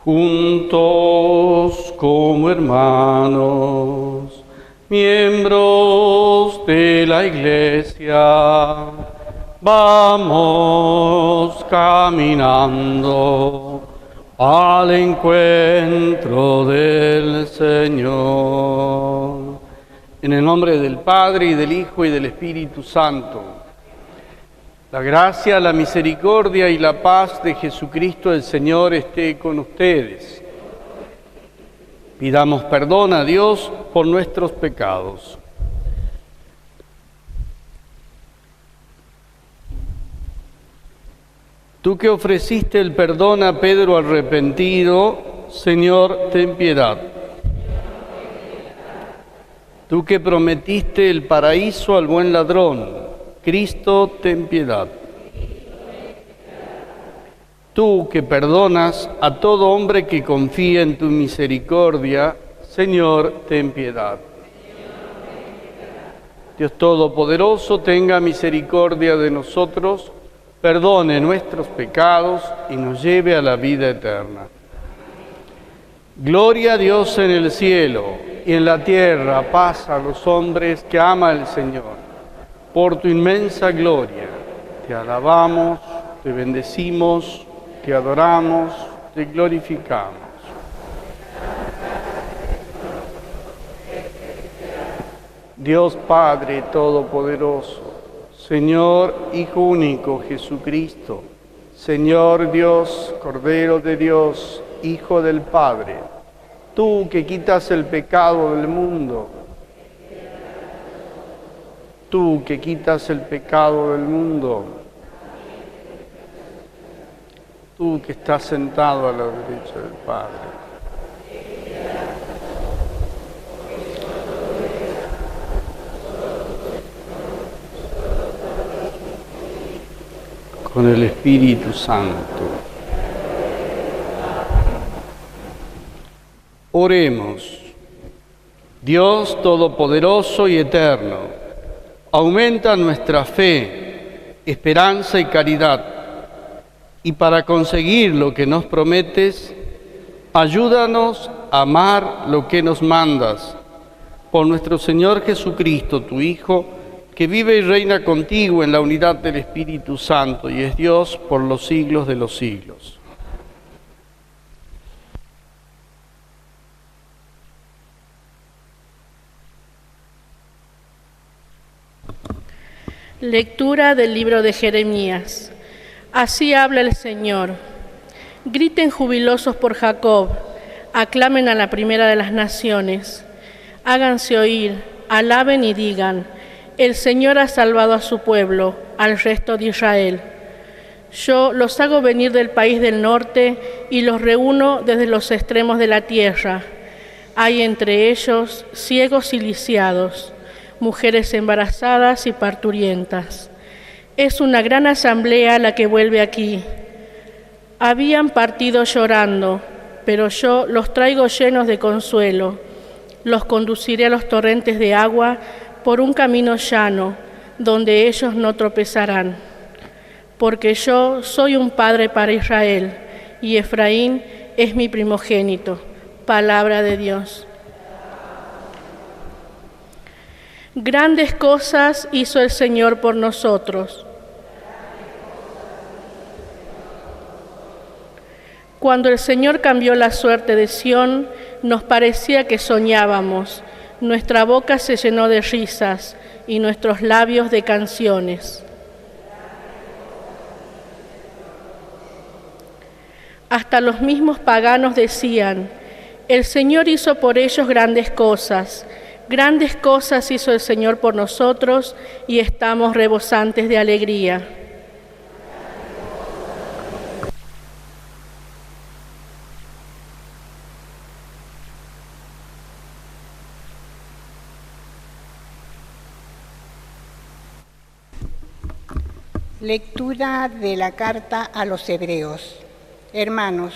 juntos como hermanos, miembros de la Iglesia, vamos caminando al encuentro del Señor. En el nombre del Padre, y del Hijo, y del Espíritu Santo. La gracia, la misericordia y la paz de Jesucristo el Señor esté con ustedes. Pidamos perdón a Dios por nuestros pecados. Tú que ofreciste el perdón a Pedro arrepentido, Señor, ten piedad. Tú que prometiste el paraíso al buen ladrón, Cristo, ten piedad. Tú que perdonas a todo hombre que confía en tu misericordia, Señor, ten piedad. Dios Todopoderoso, tenga misericordia de nosotros, perdone nuestros pecados y nos lleve a la vida eterna. Gloria a Dios en el cielo y en la tierra paz a los hombres que ama el Señor. Por tu inmensa gloria te alabamos, te bendecimos, te adoramos, te glorificamos. Dios Padre Todopoderoso, Señor Hijo único Jesucristo, Señor Dios, Cordero de Dios, Hijo del Padre, tú que quitas el pecado del mundo, tú que quitas el pecado del mundo, tú que estás sentado a la derecha del Padre. Con el Espíritu Santo. Oremos. Dios Todopoderoso y Eterno, aumenta nuestra fe, esperanza y caridad, y para conseguir lo que nos prometes, ayúdanos a amar lo que nos mandas. Por nuestro Señor Jesucristo, tu Hijo, que vive y reina contigo en la unidad del Espíritu Santo y es Dios por los siglos de los siglos. Lectura del libro de Jeremías. Así habla el Señor. Griten jubilosos por Jacob, aclamen a la primera de las naciones. Háganse oír, alaben y digan: el Señor ha salvado a su pueblo, al resto de Israel. Yo los hago venir del país del norte y los reúno desde los extremos de la tierra. Hay entre ellos ciegos y lisiados, mujeres embarazadas y parturientas. Es una gran asamblea la que vuelve aquí. Habían partido llorando, pero yo los traigo llenos de consuelo. Los conduciré a los torrentes de agua por un camino llano, donde ellos no tropezarán. Porque yo soy un padre para Israel, y Efraín es mi primogénito. Palabra de Dios. Grandes cosas hizo el Señor por nosotros. Cuando el Señor cambió la suerte de Sión, nos parecía que soñábamos. Nuestra boca se llenó de risas y nuestros labios de canciones. Hasta los mismos paganos decían: el Señor hizo por ellos grandes cosas hizo el Señor por nosotros y estamos rebosantes de alegría. Lectura de la carta a los Hebreos. Hermanos,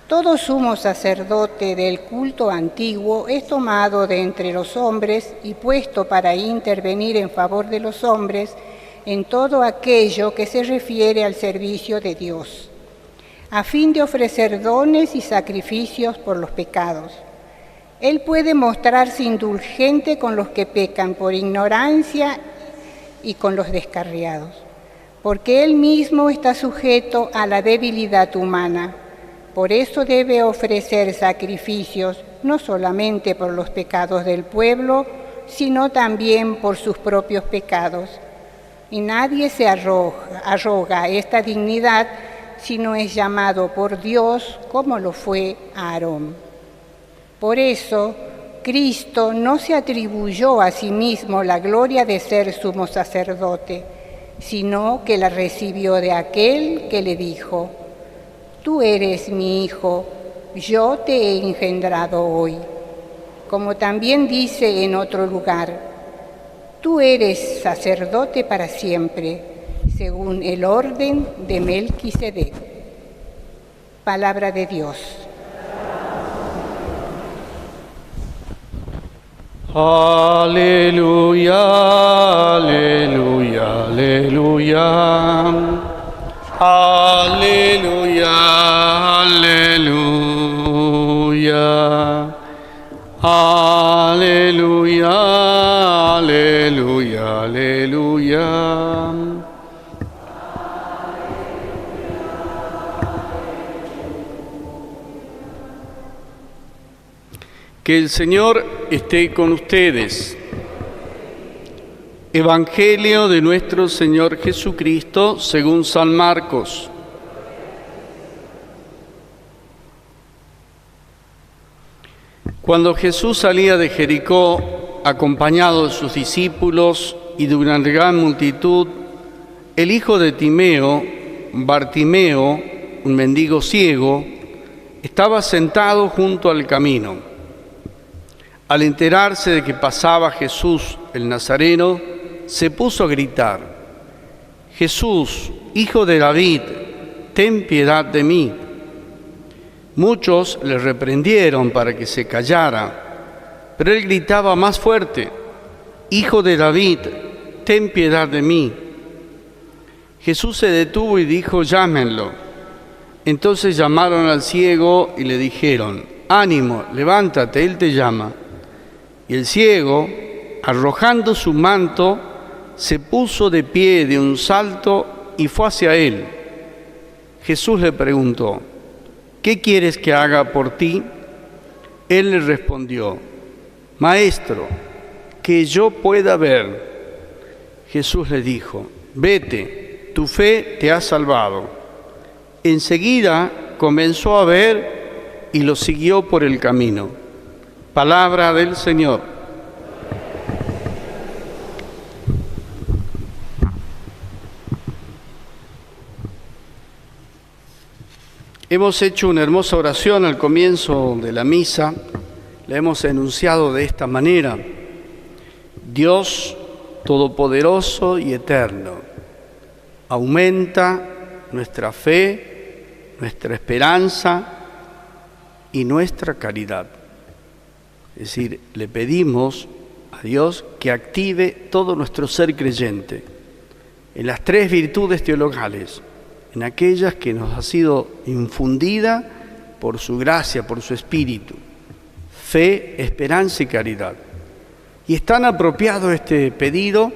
todo sumo sacerdote del culto antiguo es tomado de entre los hombres y puesto para intervenir en favor de los hombres en todo aquello que se refiere al servicio de Dios. a fin de ofrecer dones y sacrificios por los pecados. Él puede mostrarse indulgente con los que pecan por ignorancia y con los descarriados, porque Él mismo está sujeto a la debilidad humana. Por eso debe ofrecer sacrificios, no solamente por los pecados del pueblo, sino también por sus propios pecados. Y nadie se arroga esta dignidad si no es llamado por Dios, como lo fue Aarón. Por eso, Cristo no se atribuyó a sí mismo la gloria de ser sumo sacerdote, sino que la recibió de aquel que le dijo: «Tú eres mi Hijo, yo te he engendrado hoy». Como también dice en otro lugar: «Tú eres sacerdote para siempre, según el orden de Melquisedec». Palabra de Dios. Aleluya, aleluya, aleluya. Aleluya, aleluya. Aleluya, aleluya, aleluya. Que el Señor esté con ustedes. Evangelio de nuestro Señor Jesucristo según San Marcos. Cuando Jesús salía de Jericó, acompañado de sus discípulos y de una gran multitud, el hijo de Timeo, Bartimeo, un mendigo ciego, estaba sentado junto al camino. Al enterarse de que pasaba Jesús el Nazareno, se puso a gritar: «Jesús, hijo de David, ten piedad de mí». Muchos le reprendieron para que se callara, pero él gritaba más fuerte: «Hijo de David, ten piedad de mí». Jesús se detuvo y dijo: «Llámenlo». Entonces llamaron al ciego y le dijeron: «Ánimo, levántate, él te llama». Y el ciego, arrojando su manto, se puso de pie de un salto y fue hacia él. Jesús le preguntó: «¿Qué quieres que haga por ti?». Él le respondió: «Maestro, que yo pueda ver». Jesús le dijo: «Vete, tu fe te ha salvado». Enseguida comenzó a ver y lo siguió por el camino. Palabra del Señor. Hemos hecho una hermosa oración al comienzo de la misa. La hemos enunciado de esta manera: Dios todopoderoso y eterno, aumenta nuestra fe, nuestra esperanza y nuestra caridad. Es decir, le pedimos a Dios que active todo nuestro ser creyente en las tres virtudes teologales, en aquellas que nos ha sido infundida por su gracia, por su Espíritu: fe, esperanza y caridad. Y es tan apropiado este pedido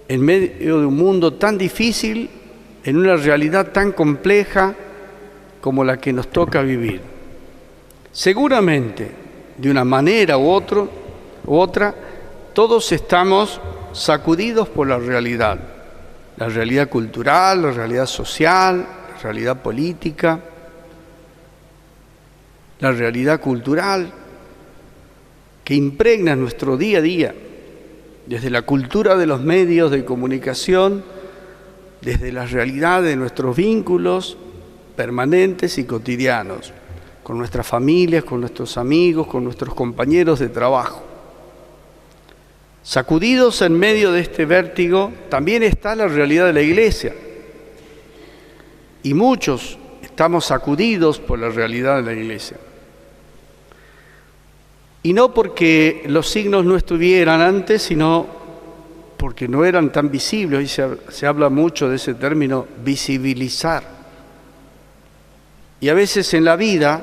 en medio de un mundo tan difícil, en una realidad tan compleja como la que nos toca vivir. Seguramente, de una manera u otra, todos estamos sacudidos por la realidad cultural, la realidad social, la realidad política, la realidad cultural que impregna nuestro día a día, desde la cultura de los medios de comunicación, desde la realidad de nuestros vínculos permanentes y cotidianos, con nuestras familias, con nuestros amigos, con nuestros compañeros de trabajo. Sacudidos en medio de este vértigo, también está la realidad de la Iglesia. Y muchos estamos sacudidos por la realidad de la Iglesia. Y no porque los signos no estuvieran antes, sino porque no eran tan visibles. Hoy se habla mucho de ese término, visibilizar. Y a veces en la vida,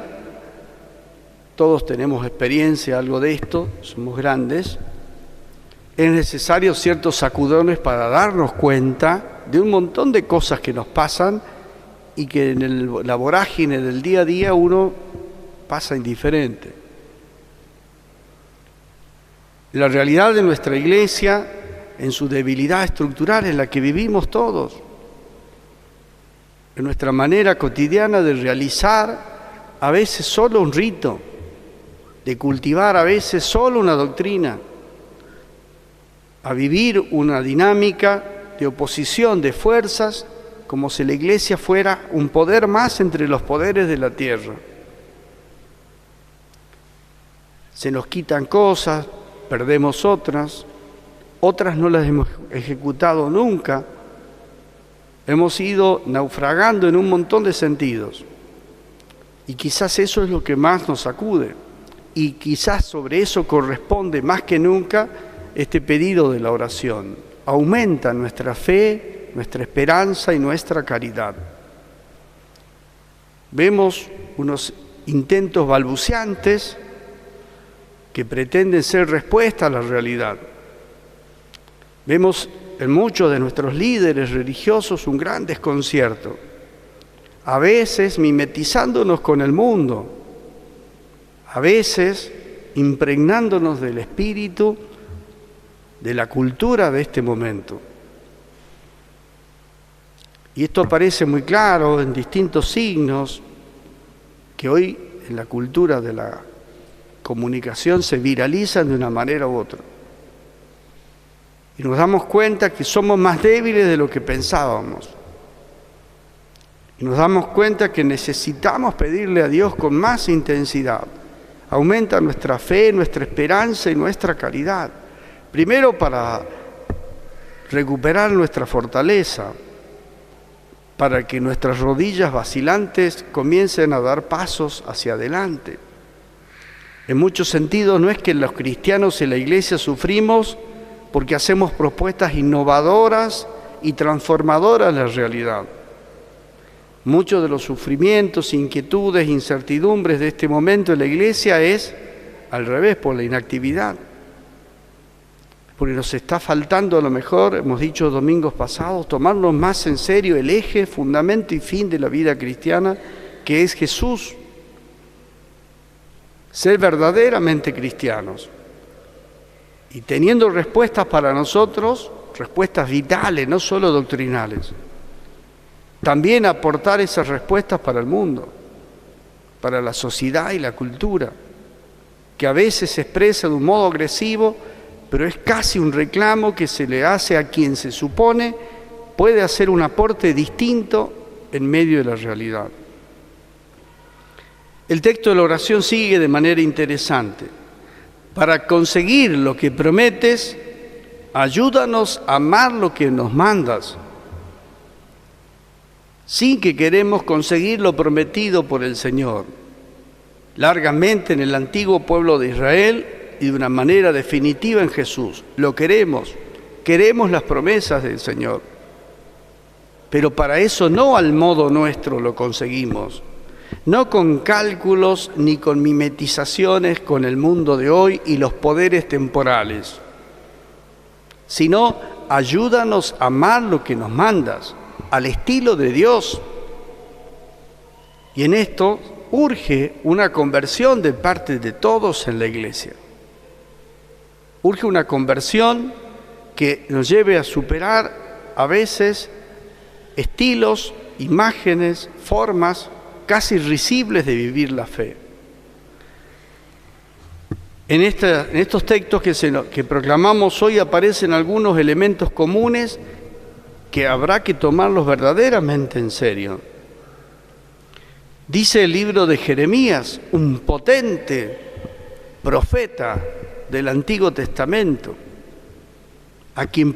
todos tenemos experiencia, algo de esto, somos grandes, es necesario ciertos sacudones para darnos cuenta de un montón de cosas que nos pasan y que en la vorágine del día a día uno pasa indiferente. La realidad de nuestra iglesia, en su debilidad estructural, en la que vivimos todos, en nuestra manera cotidiana de realizar a veces solo un rito, de cultivar a veces solo una doctrina, a vivir una dinámica de oposición de fuerzas, como si la Iglesia fuera un poder más entre los poderes de la tierra. Se nos quitan cosas, perdemos otras no las hemos ejecutado nunca, hemos ido naufragando en un montón de sentidos. Y quizás eso es lo que más nos sacude. Y quizás sobre eso corresponde más que nunca este pedido de la oración. Aumenta nuestra fe, nuestra esperanza y nuestra caridad. Vemos unos intentos balbuceantes que pretenden ser respuesta a la realidad. Vemos en muchos de nuestros líderes religiosos un gran desconcierto, a veces mimetizándonos con el mundo, a veces impregnándonos del espíritu de la cultura de este momento. Y esto aparece muy claro en distintos signos que hoy en la cultura de la comunicación se viralizan de una manera u otra. Y nos damos cuenta que somos más débiles de lo que pensábamos. Y nos damos cuenta que necesitamos pedirle a Dios con más intensidad. Aumenta nuestra fe, nuestra esperanza y nuestra caridad. Primero para recuperar nuestra fortaleza, para que nuestras rodillas vacilantes comiencen a dar pasos hacia adelante. En muchos sentidos no es que los cristianos en la Iglesia sufrimos porque hacemos propuestas innovadoras y transformadoras de la realidad. Muchos de los sufrimientos, inquietudes, incertidumbres de este momento en la Iglesia es al revés, por la inactividad. Porque nos está faltando, a lo mejor, hemos dicho domingos pasados, tomarnos más en serio el eje, fundamento y fin de la vida cristiana, que es Jesús. Ser verdaderamente cristianos. Y teniendo respuestas para nosotros, respuestas vitales, no solo doctrinales. También aportar esas respuestas para el mundo, para la sociedad y la cultura, que a veces se expresa de un modo agresivo, pero es casi un reclamo que se le hace a quien se supone puede hacer un aporte distinto en medio de la realidad. El texto de la oración sigue de manera interesante. Para conseguir lo que prometes, ayúdanos a amar lo que nos mandas. Sí que queremos conseguir lo prometido por el Señor. Largamente en el antiguo pueblo de Israel y de una manera definitiva en Jesús. Lo queremos las promesas del Señor. Pero para eso no al modo nuestro lo conseguimos. No con cálculos ni con mimetizaciones con el mundo de hoy y los poderes temporales, sino ayúdanos a amar lo que nos mandas, al estilo de Dios. Y en esto urge una conversión de parte de todos en la Iglesia. Urge una conversión que nos lleve a superar a veces estilos, imágenes, formas casi risibles de vivir la fe. En estos textos que proclamamos hoy aparecen algunos elementos comunes que habrá que tomarlos verdaderamente en serio. Dice el libro de Jeremías, un potente profeta del Antiguo Testamento, a quien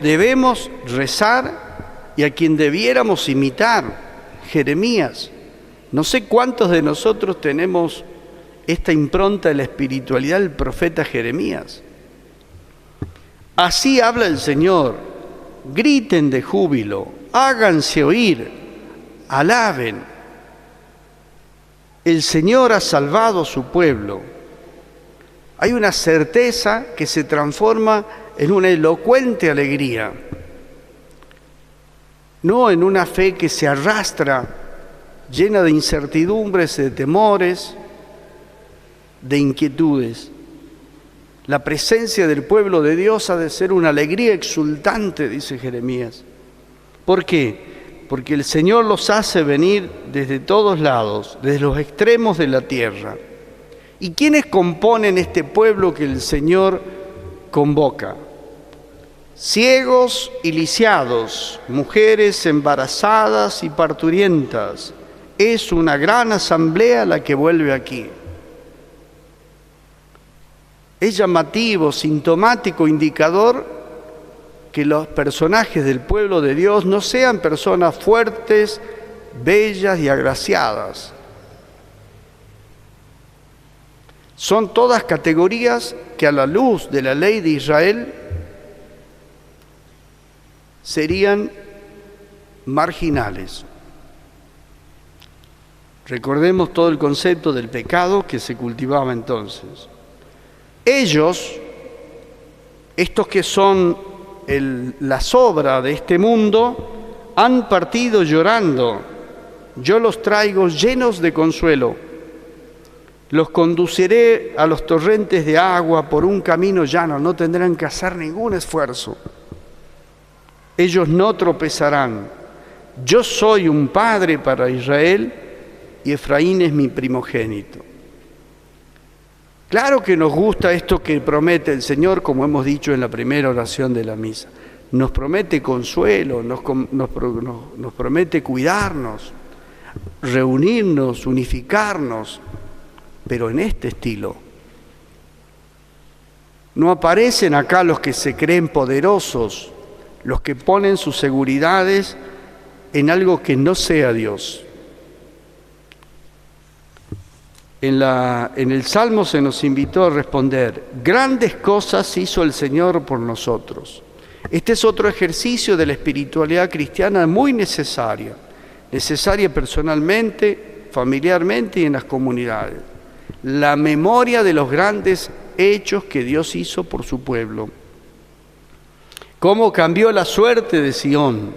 debemos rezar y a quien debiéramos imitar, Jeremías. No sé cuántos de nosotros tenemos esta impronta de la espiritualidad del profeta Jeremías. Así habla el Señor, griten de júbilo, háganse oír, alaben. El Señor ha salvado a su pueblo. Hay una certeza que se transforma en una elocuente alegría, no en una fe que se arrastra llena de incertidumbres, de temores, de inquietudes. La presencia del pueblo de Dios ha de ser una alegría exultante, dice Jeremías. ¿Por qué? Porque el Señor los hace venir desde todos lados, desde los extremos de la tierra. ¿Y quiénes componen este pueblo que el Señor convoca? Ciegos y lisiados, mujeres embarazadas y parturientas. Es una gran asamblea la que vuelve aquí. Es llamativo, sintomático, indicador que los personajes del pueblo de Dios no sean personas fuertes, bellas y agraciadas. Son todas categorías que a la luz de la ley de Israel serían marginales. Recordemos todo el concepto del pecado que se cultivaba entonces. Ellos, estos que son la sobra de este mundo, han partido llorando. Yo los traigo llenos de consuelo. Los conduciré a los torrentes de agua por un camino llano, no tendrán que hacer ningún esfuerzo. Ellos no tropezarán. Yo soy un padre para Israel y Efraín es mi primogénito. Claro que nos gusta esto que promete el Señor, como hemos dicho en la primera oración de la misa. Nos promete consuelo, nos promete cuidarnos, reunirnos, unificarnos, pero en este estilo. No aparecen acá los que se creen poderosos, los que ponen sus seguridades en algo que no sea Dios. En el Salmo se nos invitó a responder, grandes cosas hizo el Señor por nosotros. Este es otro ejercicio de la espiritualidad cristiana muy necesaria personalmente, familiarmente y en las comunidades. La memoria de los grandes hechos que Dios hizo por su pueblo. Cómo cambió la suerte de Sión.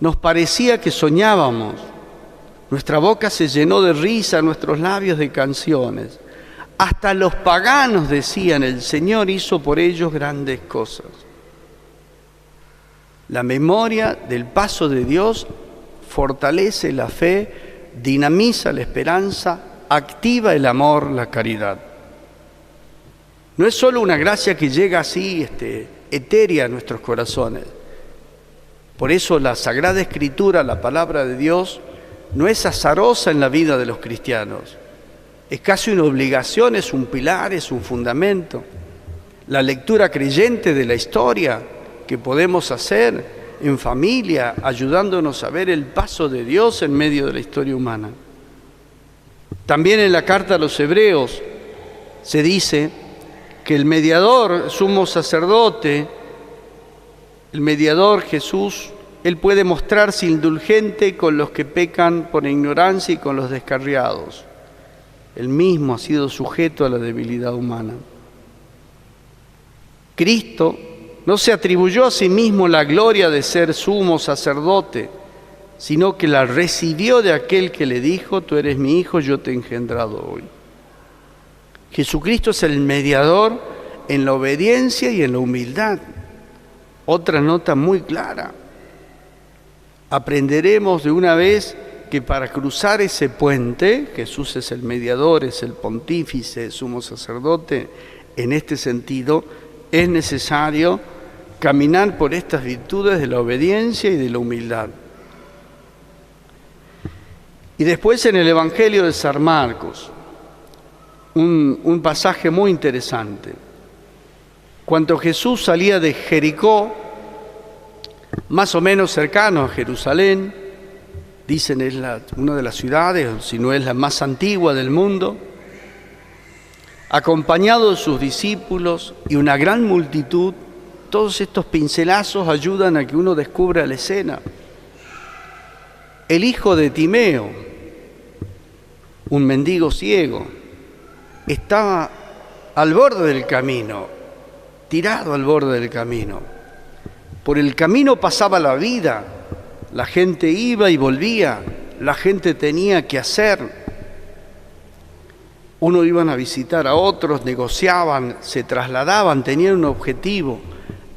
Nos parecía que soñábamos. Nuestra boca se llenó de risa, nuestros labios de canciones. Hasta los paganos decían, el Señor hizo por ellos grandes cosas. La memoria del paso de Dios fortalece la fe, dinamiza la esperanza, activa el amor, la caridad. No es solo una gracia que llega así, etérea a nuestros corazones. Por eso la Sagrada Escritura, la palabra de Dios, no es azarosa en la vida de los cristianos. Es casi una obligación, es un pilar, es un fundamento. La lectura creyente de la historia que podemos hacer en familia, ayudándonos a ver el paso de Dios en medio de la historia humana. También en la carta a los Hebreos se dice que el mediador, sumo sacerdote, el mediador Jesús, Él puede mostrarse indulgente con los que pecan por ignorancia y con los descarriados. Él mismo ha sido sujeto a la debilidad humana. Cristo no se atribuyó a sí mismo la gloria de ser sumo sacerdote, sino que la recibió de aquel que le dijo, tú eres mi hijo, yo te he engendrado hoy. Jesucristo es el mediador en la obediencia y en la humildad. Otra nota muy clara. Aprenderemos de una vez que para cruzar ese puente, Jesús es el mediador, es el pontífice, el sumo sacerdote, en este sentido es necesario caminar por estas virtudes de la obediencia y de la humildad. Y después en el Evangelio de San Marcos, un pasaje muy interesante. Cuando Jesús salía de Jericó, más o menos cercano a Jerusalén, dicen es una de las ciudades, si no es la más antigua del mundo, acompañado de sus discípulos y una gran multitud, todos estos pincelazos ayudan a que uno descubra la escena. El hijo de Timeo, un mendigo ciego. Estaba al borde del camino, tirado al borde del camino. Por el camino pasaba la vida, la gente iba y volvía, la gente tenía que hacer. Unos iban a visitar a otros, negociaban, se trasladaban, tenían un objetivo.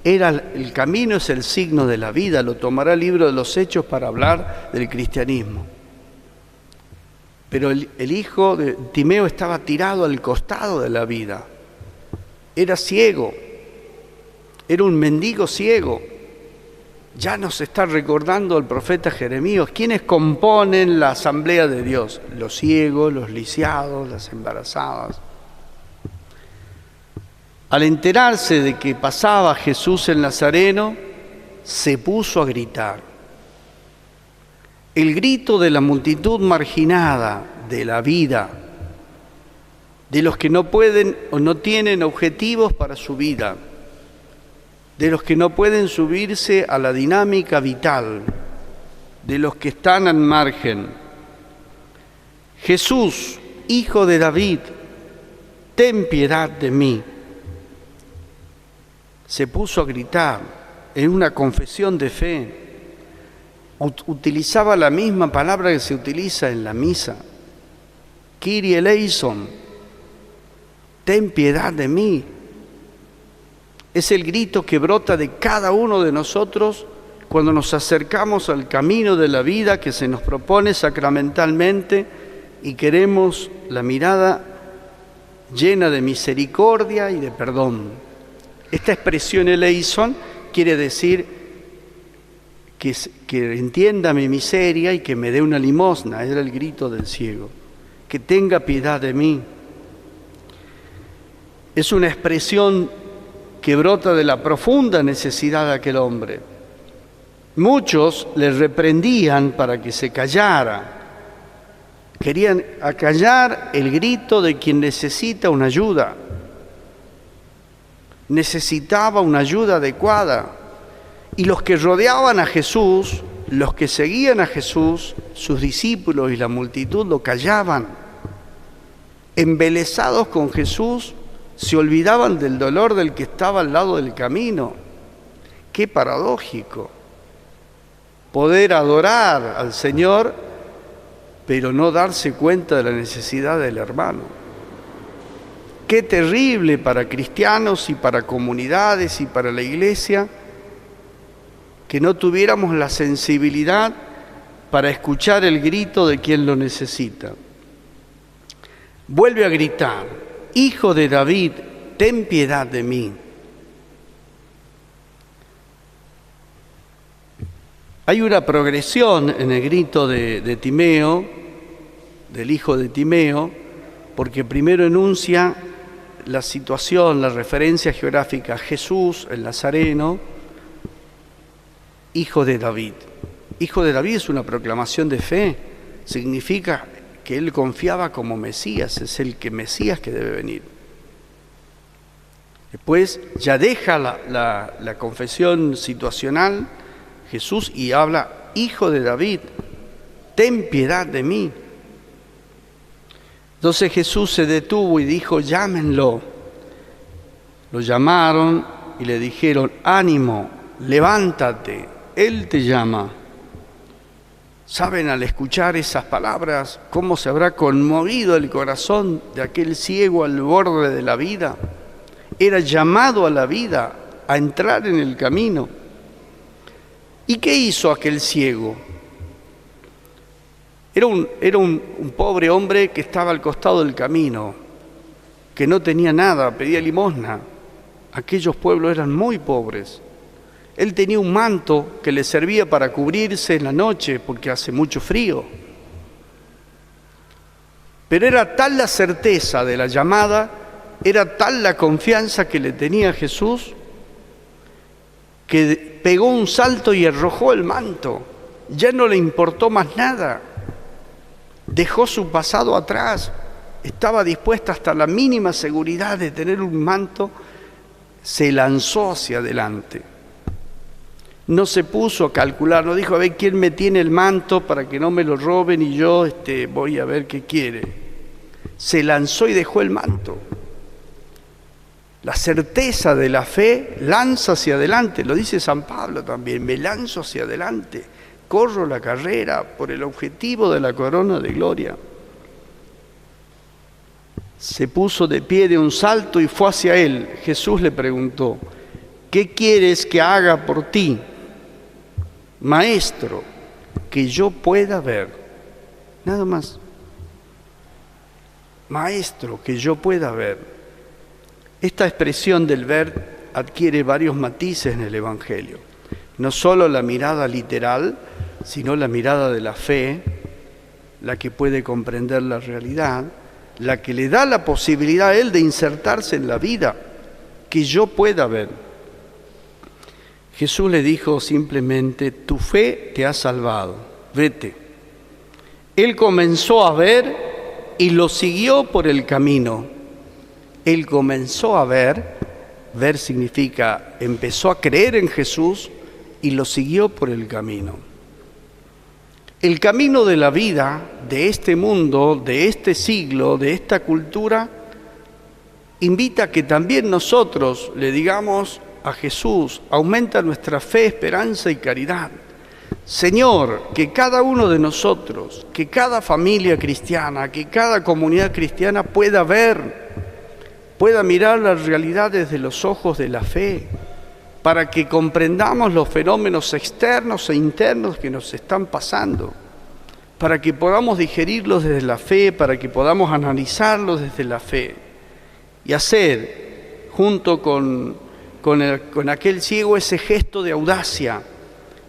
El camino es el signo de la vida, lo tomará el libro de los Hechos para hablar del cristianismo. Pero el hijo de Timeo estaba tirado al costado de la vida. Era ciego, era un mendigo ciego. Ya nos está recordando el profeta Jeremías, ¿quiénes componen la asamblea de Dios? Los ciegos, los lisiados, las embarazadas. Al enterarse de que pasaba Jesús el Nazareno, se puso a gritar. El grito de la multitud marginada de la vida, de los que no pueden o no tienen objetivos para su vida, de los que no pueden subirse a la dinámica vital, de los que están al margen. Jesús, Hijo de David, ten piedad de mí. Se puso a gritar en una confesión de fe. Utilizaba la misma palabra que se utiliza en la misa. Kyrie eleison, ten piedad de mí. Es el grito que brota de cada uno de nosotros cuando nos acercamos al camino de la vida que se nos propone sacramentalmente y queremos la mirada llena de misericordia y de perdón. Esta expresión eleison quiere decir que entienda mi miseria y que me dé una limosna. Era el grito del ciego. Que tenga piedad de mí. Es una expresión que brota de la profunda necesidad de aquel hombre. Muchos le reprendían para que se callara. Querían acallar el grito de quien necesita una ayuda. Necesitaba una ayuda adecuada. Y los que rodeaban a Jesús, los que seguían a Jesús, sus discípulos y la multitud lo callaban. Embelesados con Jesús, se olvidaban del dolor del que estaba al lado del camino. Qué paradójico. Poder adorar al Señor, pero no darse cuenta de la necesidad del hermano. Qué terrible para cristianos y para comunidades y para la iglesia que no tuviéramos la sensibilidad para escuchar el grito de quien lo necesita. Vuelve a gritar: Hijo de David, ten piedad de mí. Hay una progresión en el grito de Timeo, del hijo de Timeo, porque primero enuncia la situación, la referencia geográfica: Jesús, el Nazareno, Hijo de David. Hijo de David es una proclamación de fe, significa que él confiaba como Mesías, es el Mesías que debe venir. Después ya deja la confesión situacional Jesús y habla: Hijo de David, ten piedad de mí. Entonces Jesús se detuvo y dijo: llámenlo. Lo llamaron y le dijeron: ánimo, levántate, Él te llama. ¿Saben, al escuchar esas palabras, cómo se habrá conmovido el corazón de aquel ciego al borde de la vida? Era llamado a la vida, a entrar en el camino. ¿Y qué hizo aquel ciego? Era un pobre hombre que estaba al costado del camino, que no tenía nada, pedía limosna. Aquellos pueblos eran muy pobres. Él tenía un manto que le servía para cubrirse en la noche porque hace mucho frío. Pero era tal la certeza de la llamada, era tal la confianza que le tenía Jesús, que pegó un salto y arrojó el manto. Ya no le importó más nada. Dejó su pasado atrás. Estaba dispuesta hasta la mínima seguridad de tener un manto. Se lanzó hacia adelante. No se puso a calcular, no dijo: a ver quién me tiene el manto para que no me lo roben y yo voy a ver qué quiere. Se lanzó y dejó el manto. La certeza de la fe lanza hacia adelante, lo dice San Pablo también, me lanzo hacia adelante, corro la carrera por el objetivo de la corona de gloria. Se puso de pie de un salto y fue hacia él. Jesús le preguntó, ¿qué quieres que haga por ti? Maestro, que yo pueda ver. Nada más. Maestro, que yo pueda ver. Esta expresión del ver adquiere varios matices en el Evangelio. No solo la mirada literal, sino la mirada de la fe, la que puede comprender la realidad, la que le da la posibilidad a él de insertarse en la vida, que yo pueda ver. Jesús le dijo simplemente, tu fe te ha salvado, vete. Él comenzó a ver y lo siguió por el camino. Él comenzó a ver significa, empezó a creer en Jesús y lo siguió por el camino. El camino de la vida, de este mundo, de este siglo, de esta cultura, invita a que también nosotros le digamos a Jesús, aumenta nuestra fe, esperanza y caridad. Señor, que cada uno de nosotros, que cada familia cristiana, que cada comunidad cristiana pueda ver, pueda mirar la realidad desde los ojos de la fe, para que comprendamos los fenómenos externos e internos que nos están pasando, para que podamos digerirlos desde la fe, para que podamos analizarlos desde la fe y hacer, junto con aquel ciego, ese gesto de audacia,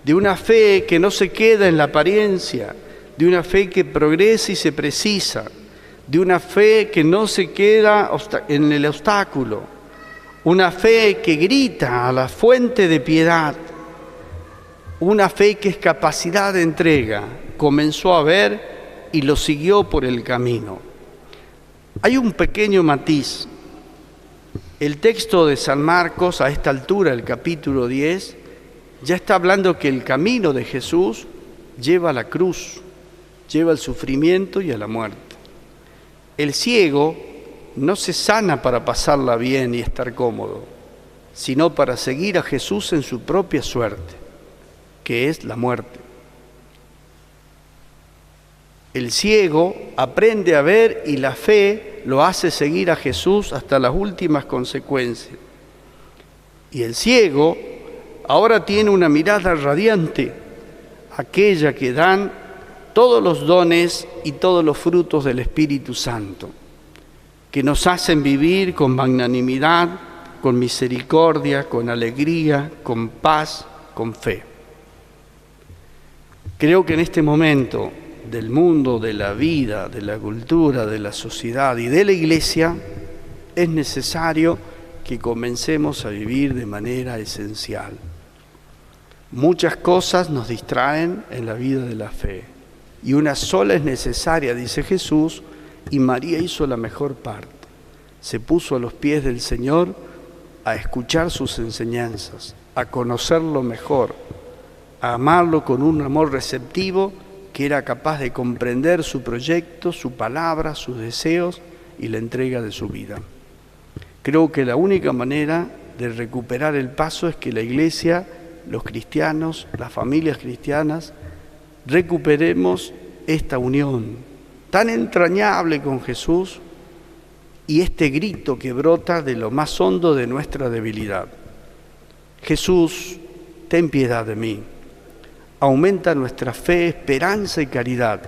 de una fe que no se queda en la apariencia, de una fe que progresa y se precisa, de una fe que no se queda en el obstáculo, una fe que grita a la fuente de piedad, una fe que es capacidad de entrega. Comenzó a ver y lo siguió por el camino. Hay un pequeño matiz. El texto de San Marcos, a esta altura, el capítulo 10, ya está hablando que el camino de Jesús lleva a la cruz, lleva al sufrimiento y a la muerte. El ciego no se sana para pasarla bien y estar cómodo, sino para seguir a Jesús en su propia suerte, que es la muerte. El ciego aprende a ver y la fe lo hace seguir a Jesús hasta las últimas consecuencias. Y el ciego ahora tiene una mirada radiante, aquella que dan todos los dones y todos los frutos del Espíritu Santo, que nos hacen vivir con magnanimidad, con misericordia, con alegría, con paz, con fe. Creo que en este momento del mundo, de la vida, de la cultura, de la sociedad y de la Iglesia, es necesario que comencemos a vivir de manera esencial. Muchas cosas nos distraen en la vida de la fe. Y una sola es necesaria, dice Jesús, y María hizo la mejor parte. Se puso a los pies del Señor a escuchar sus enseñanzas, a conocerlo mejor, a amarlo con un amor receptivo que era capaz de comprender su proyecto, su palabra, sus deseos y la entrega de su vida. Creo que la única manera de recuperar el paso es que la Iglesia, los cristianos, las familias cristianas, recuperemos esta unión tan entrañable con Jesús y este grito que brota de lo más hondo de nuestra debilidad. Jesús, ten piedad de mí. Aumenta nuestra fe, esperanza y caridad.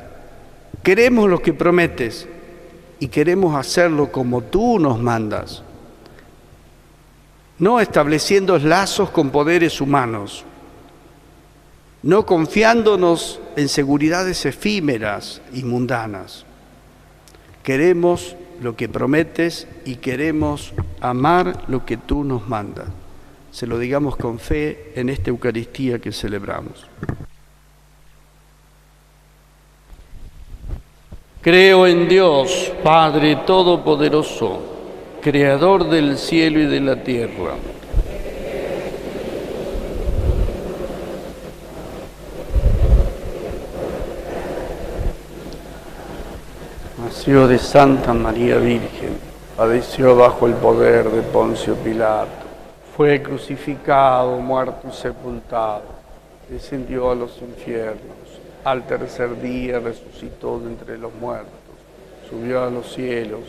Queremos lo que prometes y queremos hacerlo como tú nos mandas, no estableciendo lazos con poderes humanos, no confiándonos en seguridades efímeras y mundanas. Queremos lo que prometes y queremos amar lo que tú nos mandas. Se lo digamos con fe en esta Eucaristía que celebramos. Creo en Dios, Padre Todopoderoso, Creador del cielo y de la tierra. Así. Nació de Santa María Virgen, padeció bajo el poder de Poncio Pilato, fue crucificado, muerto y sepultado, descendió a los infiernos, al tercer día resucitó de entre los muertos, subió a los cielos,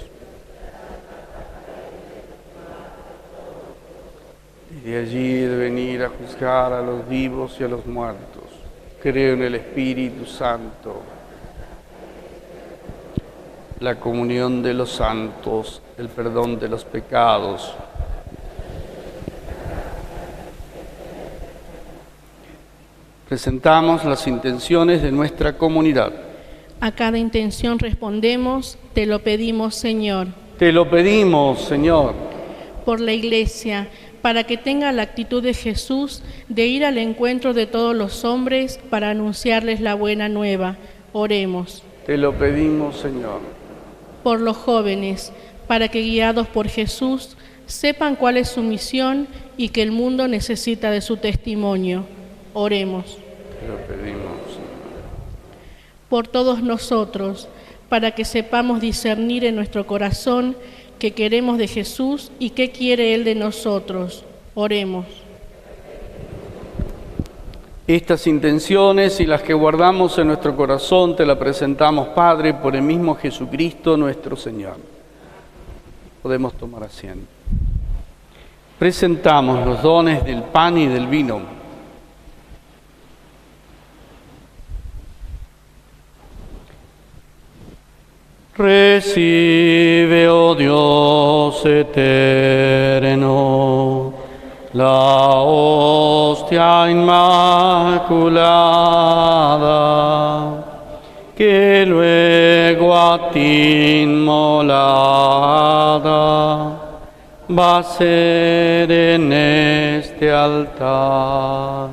y de allí de venir a juzgar a los vivos y a los muertos. Creo en el Espíritu Santo, la comunión de los santos, el perdón de los pecados. Presentamos las intenciones de nuestra comunidad. A cada intención respondemos, te lo pedimos, Señor. Te lo pedimos, Señor. Por la Iglesia, para que tenga la actitud de Jesús de ir al encuentro de todos los hombres para anunciarles la buena nueva. Oremos. Te lo pedimos, Señor. Por los jóvenes, para que guiados por Jesús sepan cuál es su misión y que el mundo necesita de su testimonio. Oremos. Te lo pedimos, Señor. Por todos nosotros, para que sepamos discernir en nuestro corazón qué queremos de Jesús y qué quiere Él de nosotros. Oremos. Estas intenciones y las que guardamos en nuestro corazón te las presentamos, Padre, por el mismo Jesucristo nuestro Señor. Podemos tomar asiento. Presentamos los dones del pan y del vino. Recibe, oh Dios eterno, la hostia inmaculada, que luego a ti inmolada va a ser en este altar.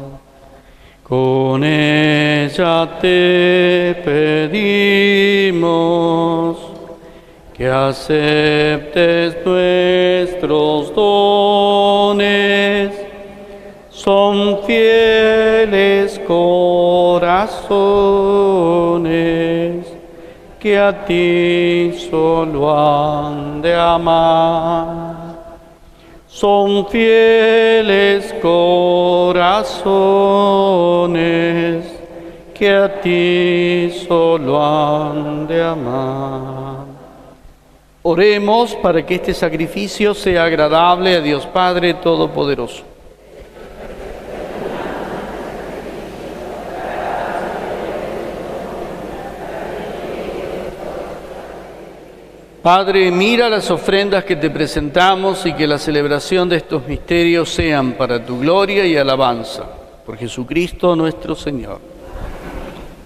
Con ella te pedimos que aceptes nuestros dones, son fieles corazones que a ti solo han de amar. Son fieles corazones que a ti solo han de amar. Oremos para que este sacrificio sea agradable a Dios Padre Todopoderoso. Padre, mira las ofrendas que te presentamos y que la celebración de estos misterios sean para tu gloria y alabanza. Por Jesucristo nuestro Señor.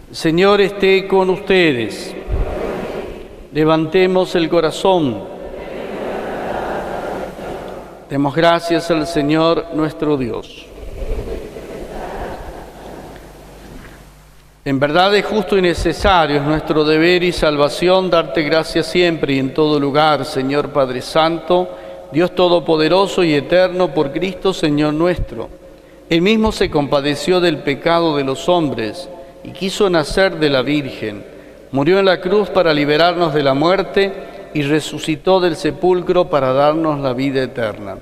El Señor esté con ustedes. Levantemos el corazón. Demos gracias al Señor nuestro Dios. En verdad es justo y necesario, es nuestro deber y salvación darte gracias siempre y en todo lugar, Señor Padre Santo, Dios Todopoderoso y Eterno, por Cristo Señor nuestro. Él mismo se compadeció del pecado de los hombres y quiso nacer de la Virgen. Murió en la cruz para liberarnos de la muerte y resucitó del sepulcro para darnos la vida eterna.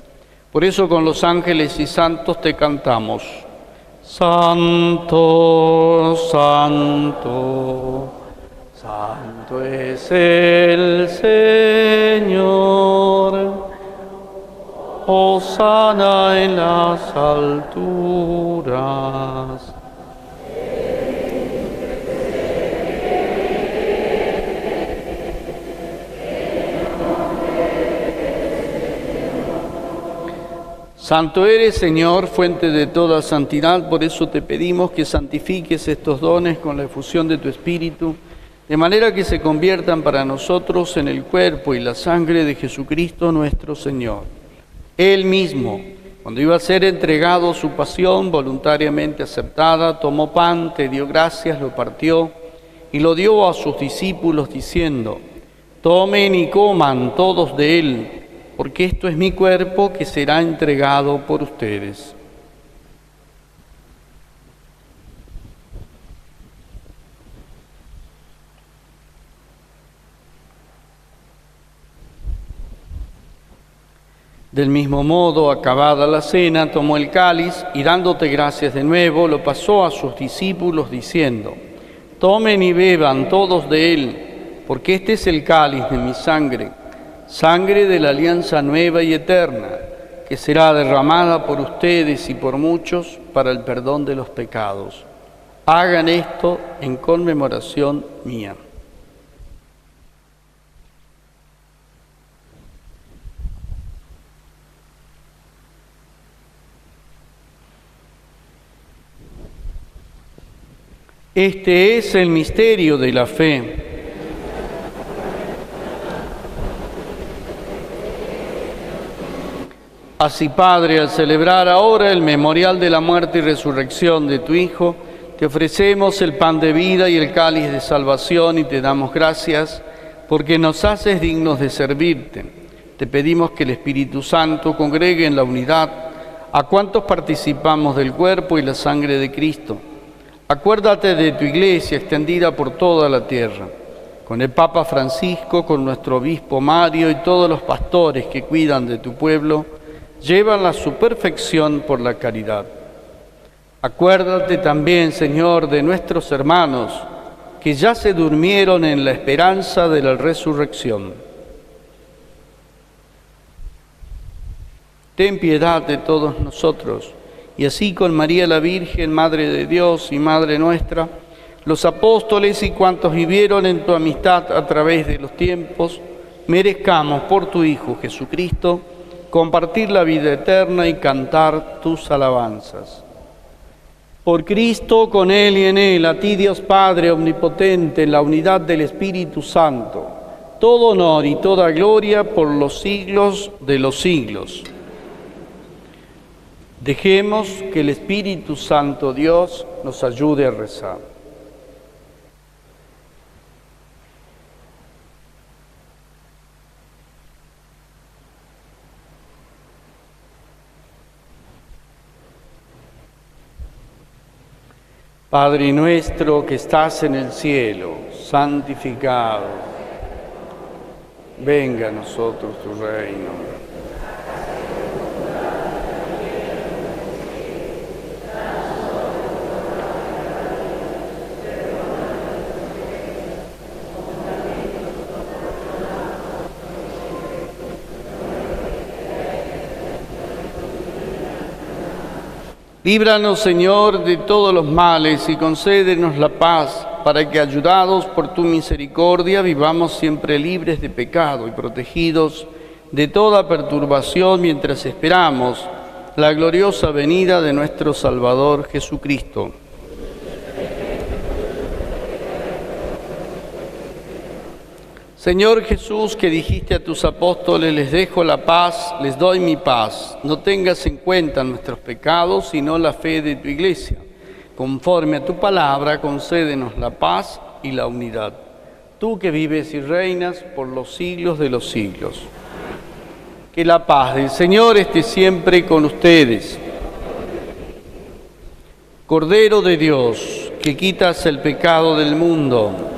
Por eso con los ángeles y santos te cantamos. Santo, santo, santo es el Señor. Hosana en las alturas. Santo eres, Señor, fuente de toda santidad, por eso te pedimos que santifiques estos dones con la efusión de tu Espíritu, de manera que se conviertan para nosotros en el cuerpo y la sangre de Jesucristo nuestro Señor. Él mismo, cuando iba a ser entregado su pasión voluntariamente aceptada, tomó pan, te dio gracias, lo partió y lo dio a sus discípulos diciendo: tomen y coman todos de él, porque esto es mi cuerpo que será entregado por ustedes. Del mismo modo, acabada la cena, tomó el cáliz y dándote gracias de nuevo, lo pasó a sus discípulos diciendo: tomen y beban todos de él, porque este es el cáliz de mi sangre, sangre de la alianza nueva y eterna, que será derramada por ustedes y por muchos para el perdón de los pecados. Hagan esto en conmemoración mía. Este es el misterio de la fe. Así, Padre, al celebrar ahora el memorial de la muerte y resurrección de tu Hijo, te ofrecemos el pan de vida y el cáliz de salvación y te damos gracias porque nos haces dignos de servirte. Te pedimos que el Espíritu Santo congregue en la unidad a cuantos participamos del cuerpo y la sangre de Cristo. Acuérdate de tu Iglesia extendida por toda la tierra, con el Papa Francisco, con nuestro Obispo Mario y todos los pastores que cuidan de tu pueblo, llévanla a su perfección por la caridad. Acuérdate también, Señor, de nuestros hermanos que ya se durmieron en la esperanza de la resurrección. Ten piedad de todos nosotros, y así con María la Virgen, Madre de Dios y Madre nuestra, los apóstoles y cuantos vivieron en tu amistad a través de los tiempos, merezcamos por tu Hijo Jesucristo compartir la vida eterna y cantar tus alabanzas. Por Cristo, con Él y en Él, a ti Dios Padre Omnipotente, en la unidad del Espíritu Santo, todo honor y toda gloria por los siglos de los siglos. Dejemos que el Espíritu Santo Dios nos ayude a rezar. Padre nuestro que estás en el cielo, santificado. Venga a nosotros tu reino. Líbranos, Señor, de todos los males y concédenos la paz, para que, ayudados por tu misericordia, vivamos siempre libres de pecado y protegidos de toda perturbación mientras esperamos la gloriosa venida de nuestro Salvador Jesucristo. Señor Jesús, que dijiste a tus apóstoles: les dejo la paz, les doy mi paz. No tengas en cuenta nuestros pecados, sino la fe de tu Iglesia. Conforme a tu palabra, concédenos la paz y la unidad. Tú que vives y reinas por los siglos de los siglos. Que la paz del Señor esté siempre con ustedes. Cordero de Dios, que quitas el pecado del mundo,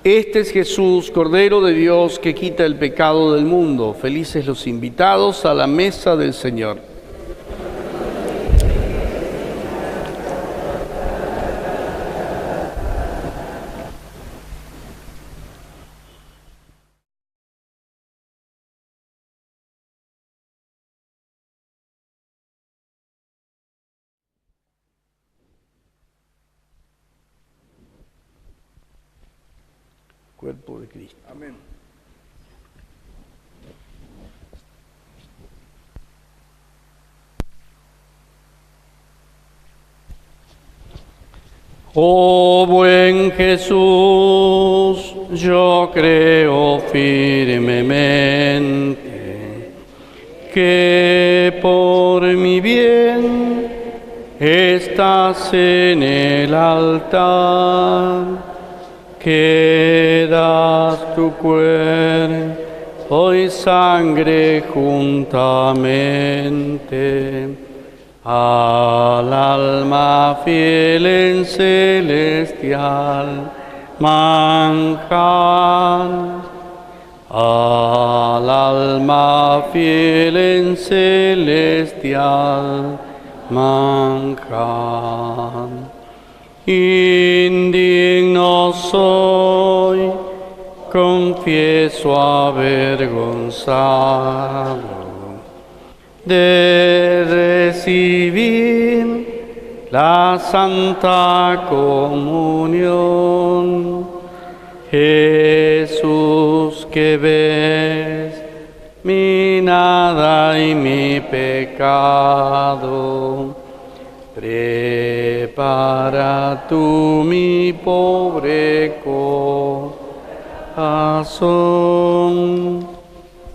este es Jesús, Cordero de Dios, que quita el pecado del mundo. Felices los invitados a la mesa del Señor. Cuerpo de Cristo. Amén. Oh buen Jesús, yo creo firmemente que por mi bien estás en el altar, que das tu cuerpo y sangre juntamente al alma fiel en celestial manjar, al alma fiel en celestial manjar. Indigno soy, confieso avergonzado, de recibir la Santa Comunión. Jesús, que ves mi nada y mi pecado, prepara tú mi pobre corazón.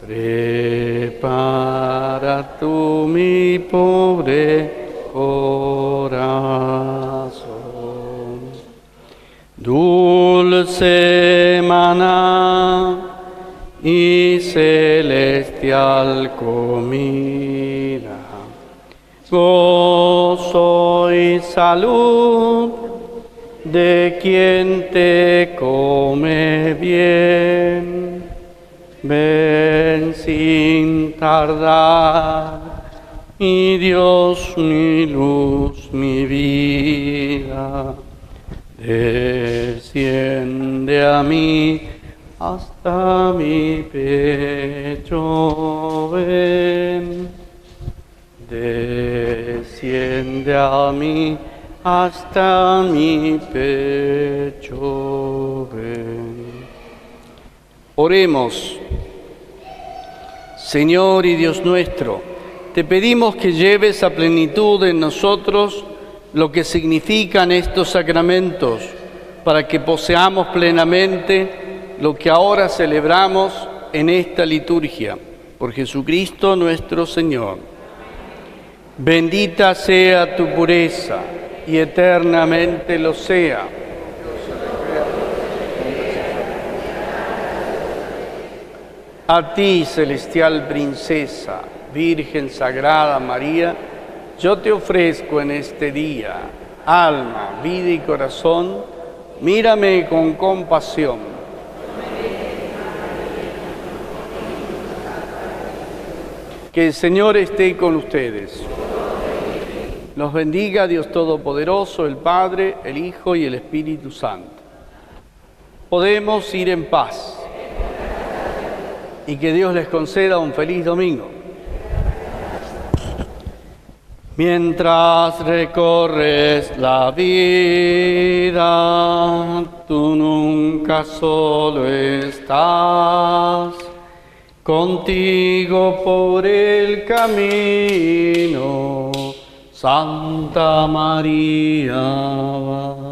Prepara tú mi pobre corazón. Dulce maná y celestial comida, gozo y salud de quien te come bien. Ven sin tardar, mi Dios, mi luz, mi vida. Desciende a mí hasta mi pecho, ven. Desciende a mí hasta mi pecho, ven. Oremos. Señor y Dios nuestro, te pedimos que lleves a plenitud en nosotros lo que significan estos sacramentos, para que poseamos plenamente lo que ahora celebramos en esta liturgia. Por Jesucristo nuestro Señor. Bendita sea tu pureza y eternamente lo sea. A ti, celestial princesa, Virgen Sagrada María, yo te ofrezco en este día, alma, vida y corazón. Mírame con compasión. Que el Señor esté con ustedes. Los bendiga Dios Todopoderoso, el Padre, el Hijo y el Espíritu Santo. Podemos ir en paz. Y que Dios les conceda un feliz domingo. Mientras recorres la vida, tú nunca solo estás. Contigo por el camino, Santa María va.